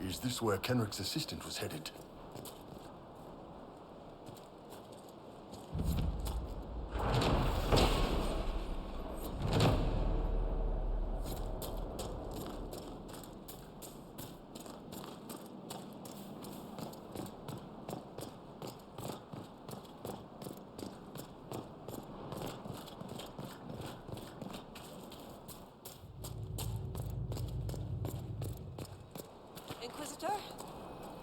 Is this where Kenrick's assistant was headed? Inquisitor?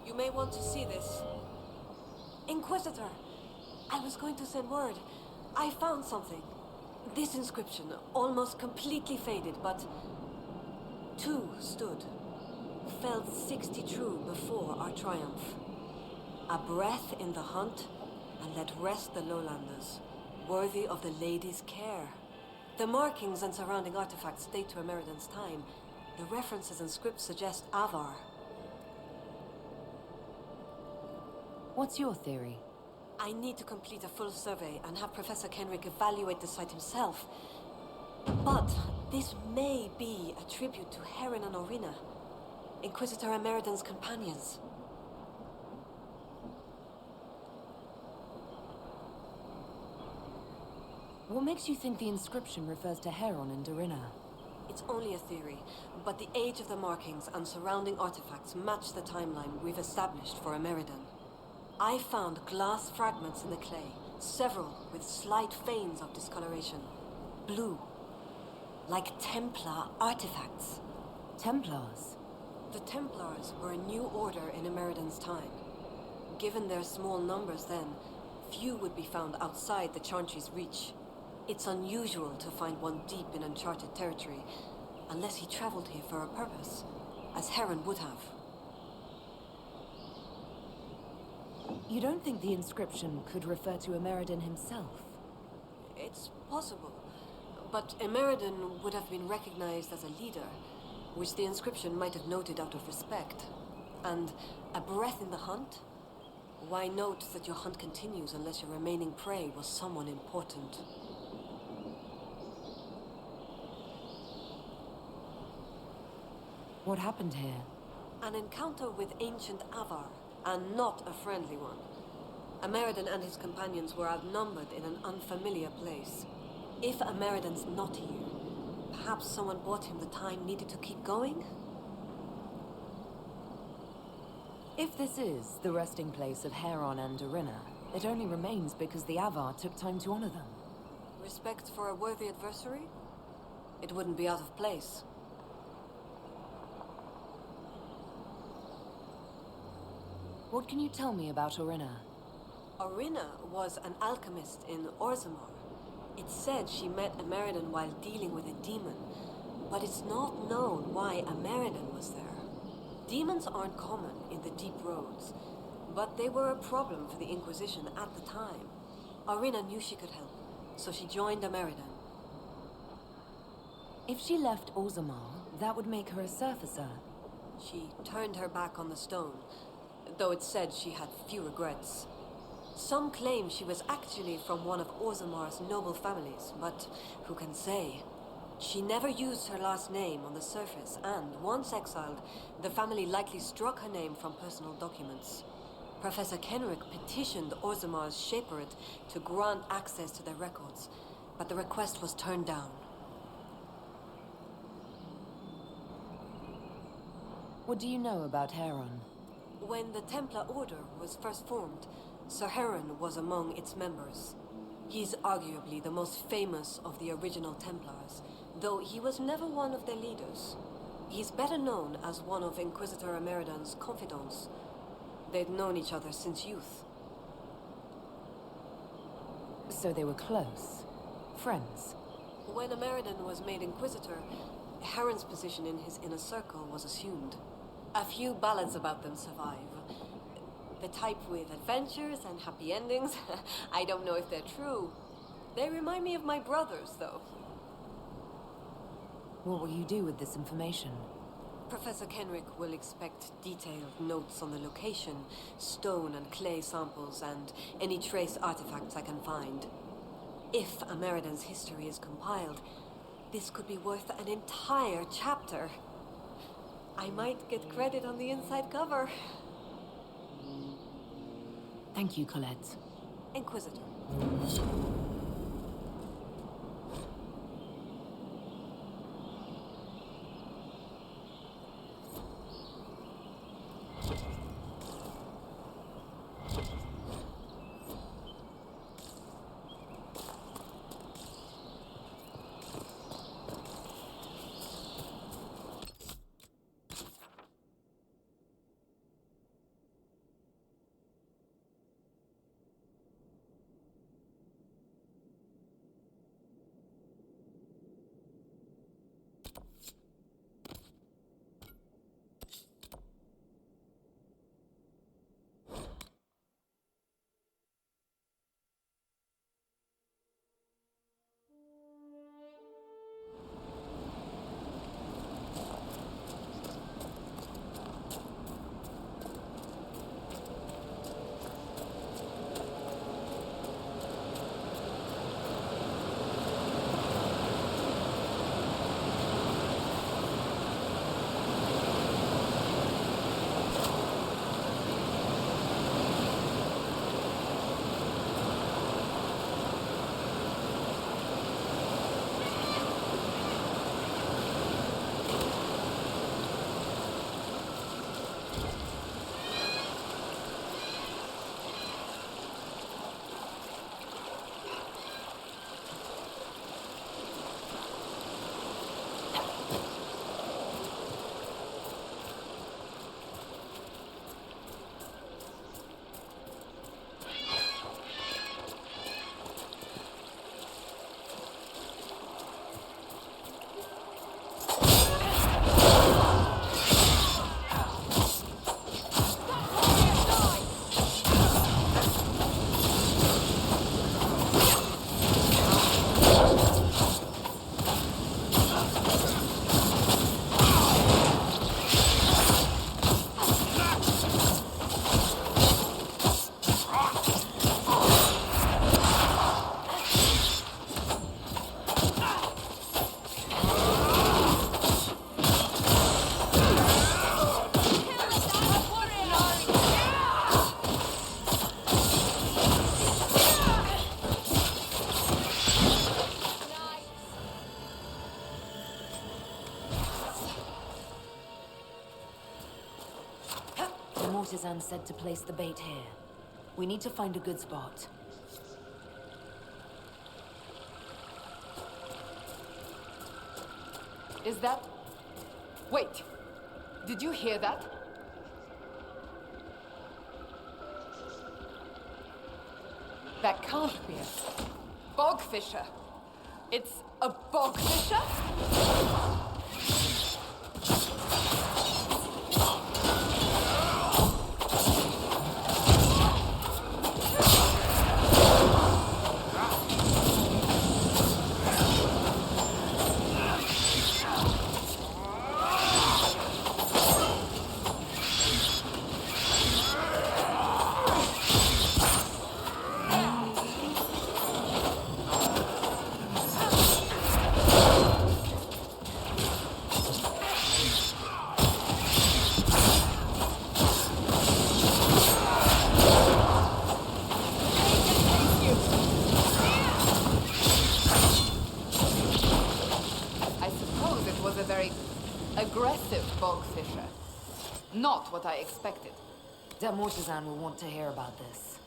You may want to see this. Inquisitor! I was going to send word. I found something. This inscription, almost completely faded, but... two stood. Felled 60 true before our triumph. A breath in the hunt, and let rest the lowlanders, worthy of the lady's care. The markings and surrounding artifacts date to Ameridan's time. The references and scripts suggest Avar. What's your theory? I need to complete a full survey and have Professor Kenrick evaluate the site himself. But this may be a tribute to Heron and Orina, Inquisitor Ameridan's companions. What makes you think the inscription refers to Heron and Dorina? It's only a theory, but the age of the markings and surrounding artifacts match the timeline we've established for Ameridan. I found glass fragments in the clay, several with slight veins of discoloration. Blue. Like Templar artifacts. Templars? The Templars were a new order in Ameridan's time. Given their small numbers then, few would be found outside the Chantry's reach. It's unusual to find one deep in uncharted territory, unless he traveled here for a purpose, as Heron would have. You don't think the inscription could refer to Ameridan himself? It's possible, but Ameridan would have been recognized as a leader, which the inscription might have noted out of respect. And a breath in the hunt? Why note that your hunt continues unless your remaining prey was someone important? What happened here? An encounter with ancient Avar, and not a friendly one. Ameridan and his companions were outnumbered in an unfamiliar place. If Ameridan's not here, perhaps someone bought him the time needed to keep going? If this is the resting place of Heron and Dorina, it only remains because the Avar took time to honor them. Respect for a worthy adversary? It wouldn't be out of place. What can you tell me about Orina? Orina was an alchemist in Orzammar. It's said she met Ameridan while dealing with a demon, but it's not known why Ameridan was there. Demons aren't common in the deep roads, but they were a problem for the Inquisition at the time. Orina knew she could help, so she joined Ameridan. If she left Orzammar, that would make her a surfacer. She turned her back on the stone, though it's said she had few regrets. Some claim she was actually from one of Orzammar's noble families, but who can say? She never used her last name on the surface, and once exiled, the family likely struck her name from personal documents. Professor Kenrick petitioned Orzammar's Shaperate to grant access to their records, but the request was turned down. What do you know about Heron? When the Templar Order was first formed, Sir Heron was among its members. He's arguably the most famous of the original Templars, though he was never one of their leaders. He's better known as one of Inquisitor Ameridan's confidants. They'd known each other since youth. So they were close. Friends. When Ameridan was made Inquisitor, Heron's position in his inner circle was assumed. A few ballads about them survive. The type with adventures and happy endings. I don't know if they're true. They remind me of my brothers, though. What will you do with this information? Professor Kenrick will expect detailed notes on the location, stone and clay samples, and any trace artifacts I can find. If Ameridan's history is compiled, this could be worth an entire chapter. I I might get credit on the inside cover. Thank you, Colette. Inquisitor. Mortizan said to place the bait here. We need to find a good spot. Is that... Wait! Did you hear that? That can't be a bogfisher. It's a bogfisher? Aggressive bogfisher. Not what I expected. Mortizan will want to hear about this.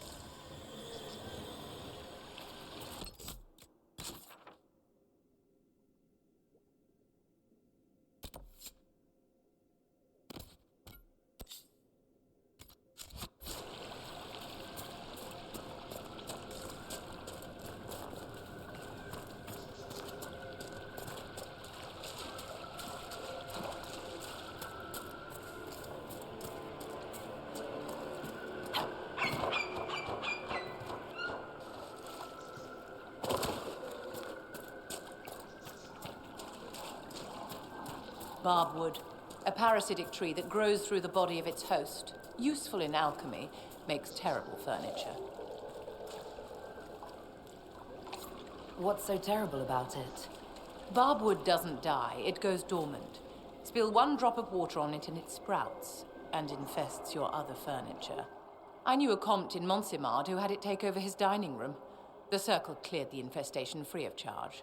Barbwood, a parasitic tree that grows through the body of its host. Useful in alchemy, makes terrible furniture. What's so terrible about it? Barbwood doesn't die, it goes dormant. Spill one drop of water on it and it sprouts, and infests your other furniture. I knew a comte in Montsimard who had it take over his dining room. The Circle cleared the infestation free of charge.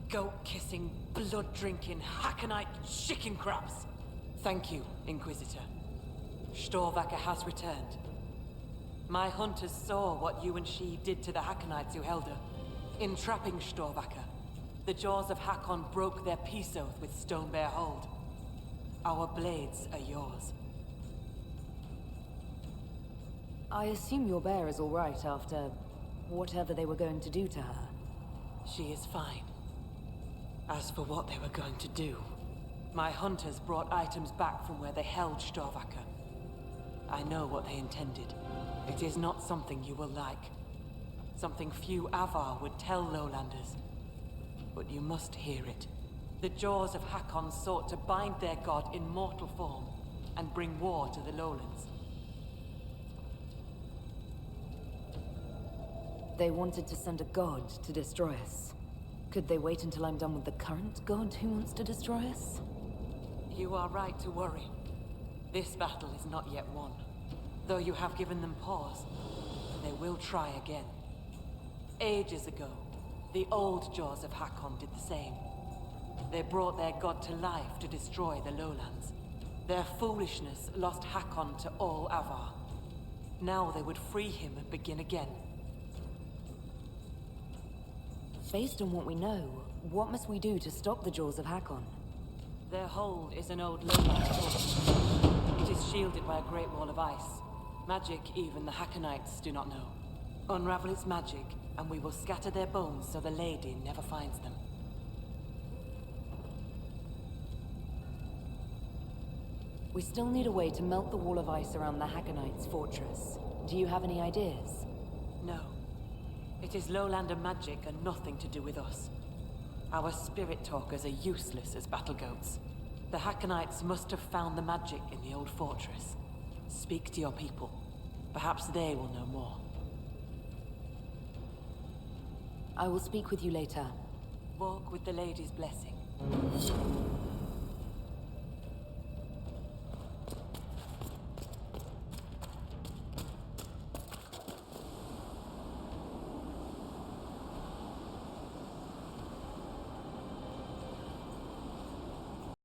goat-kissing, blood-drinking, Hakanite chicken crabs! Thank you, Inquisitor. Storvacker has returned. My hunters saw what you and she did to the Hakonites who held her. In trapping Storvacker, the jaws of Hakon broke their peace oath with Stonebear Hold. Our blades are yours. I assume your bear is all right after whatever they were going to do to her. She is fine. As for what they were going to do, my hunters brought items back from where they held Storvacker. I know what they intended. It is not something you will like. Something few Avar would tell Lowlanders. But you must hear it. The jaws of Hakon sought to bind their god in mortal form and bring war to the Lowlands. They wanted to send a god to destroy us. Could they wait until I'm done with the current god who wants to destroy us? You are right to worry. This battle is not yet won. Though you have given them pause, they will try again. Ages ago, the old jaws of Hakon did the same. They brought their god to life to destroy the Lowlands. Their foolishness lost Hakon to all Avar. Now they would free him and begin again. Based on what we know, what must we do to stop the jaws of Hakon? Their hold is an old lowland fort. It is shielded by a great wall of ice. Magic even the Hakonites do not know. Unravel its magic, and we will scatter their bones so the lady never finds them. We still need a way to melt the wall of ice around the Hakonites' fortress. Do you have any ideas? No. It is Lowlander magic and nothing to do with us. Our spirit talkers are useless as battle goats. The Hakonites must have found the magic in the old fortress. Speak to your people. Perhaps they will know more. I will speak with you later. Walk with the lady's blessing.